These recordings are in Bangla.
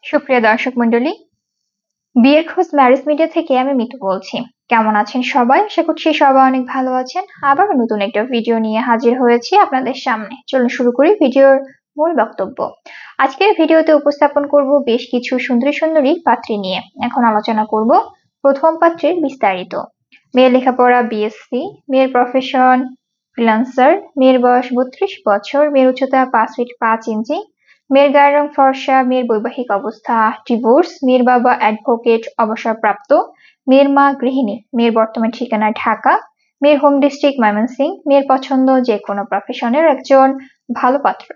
সুপ্রিয় দর্শক মণ্ডলী, বিয়ের খোঁজ ম্যারেজ মিডিয়া থেকে আমি মিতু বলছি। কেমন আছেন সবাই? আশা করছি সবাই অনেক ভালো আছেন। আবার নতুন একটা ভিডিও নিয়ে হাজির হয়েছি আপনাদের সামনে। চলুন শুরু করি ভিডিওর মূল বক্তব্য। আজকের ভিডিওতে উপস্থাপন করব বেশ কিছু সুন্দরী সুন্দরী পাত্রী নিয়ে। এখন আলোচনা করব প্রথম পাত্রের বিস্তারিত। মেয়ের লেখাপড়া বিএসসি, মেয়ের প্রফেশন ফ্রিল্যান্সার, মেয়ের বয়স 32 বছর, মেয়ের উচ্চতা 5 ফিট 5 ইঞ্চি, মেয়ের গায়ের রং ফর্সা, মেয়ের বৈবাহিক অবস্থা ডিভোর্স, মেয়ের বাবা অ্যাডভোকেট অবসরপ্রাপ্ত, মেয়ের মা গৃহিণী, মেয়ের বর্তমান ঠিকানা ঢাকা, মেয়ের হোম ডিস্ট্রিক্ট ময়মনসিংহ, মেয়ের পছন্দ যে কোনো প্রফেশনের একজন ভালো পাত্র।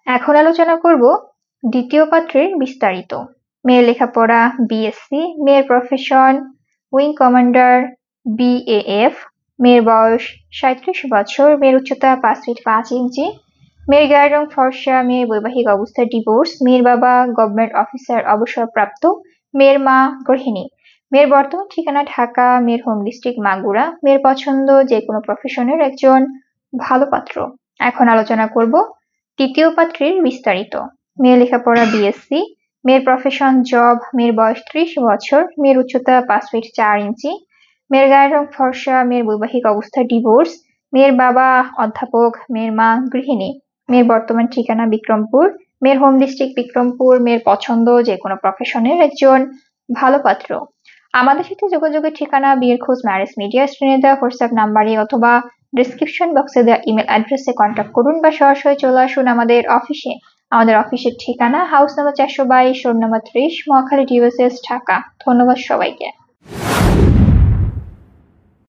এখন আলোচনা করব দ্বিতীয় পাত্রের বিস্তারিত। মেয়ের লেখাপড়া বিএসসি, মেয়ের প্রফেশন উইং কমান্ডার বিএএফ, মেয়ের বয়স 37 বছর, মেয়ের উচ্চতা 5 ফিট 5 ইঞ্চি, মেয়ের গায়ের রং ফর্সা, মেয়ের বৈবাহিক অবস্থা ডিভোর্স, মেয়ের বাবা গভর্নমেন্ট অফিসার অবসরপ্রাপ্ত, মেয়ের মা গৃহিণী, মেয়ের বর্তমান ঠিকানা ঢাকা, মেয়ের হোম ডিস্ট্রিক্ট মাগুরা, মেয়ের পছন্দ যে কোনো প্রফেশনের একজন ভালো পাত্র। এখন আলোচনা করব তৃতীয় পাত্রীর বিস্তারিত। মেয়ের লেখাপড়া বিএসসি, মেয়ের প্রফেশন জব, মেয়ের বয়স 30 বছর, মেয়ের উচ্চতা 5 ফিট 4 ইঞ্চি, মেয়ের গায়ের রং ফর্সা, মেয়ের বৈবাহিক অবস্থা ডিভোর্স, মেয়ের বাবা অধ্যাপক, মেয়ের মা গৃহিণী, মেয়ের বর্তমান ঠিকানা বিক্রমপুর, মেয়ের হোম ডিস্ট্রিক্ট বিক্রমপুর, মেয়ের পছন্দ যে কোনো প্রফেশনের একজন ভালো পাত্র। আমাদের সাথে যোগাযোগের ঠিকানা বিয়ের খোঁজ ম্যারেজ মিডিয়া, স্ক্রিনে দেওয়া হোয়াটসঅ্যাপ নাম্বারে অথবা ডিসক্রিপশন বক্সে দেওয়া ইমেল অ্যাড্রেসে কন্ট্যাক্ট করুন বা সরাসরি চলে আসুন আমাদের অফিসে। আমাদের অফিসের ঠিকানা house number 422, road number 30, Mohakhali ডিওএসএস, Dhaka. ধন্যবাদ সবাইকে।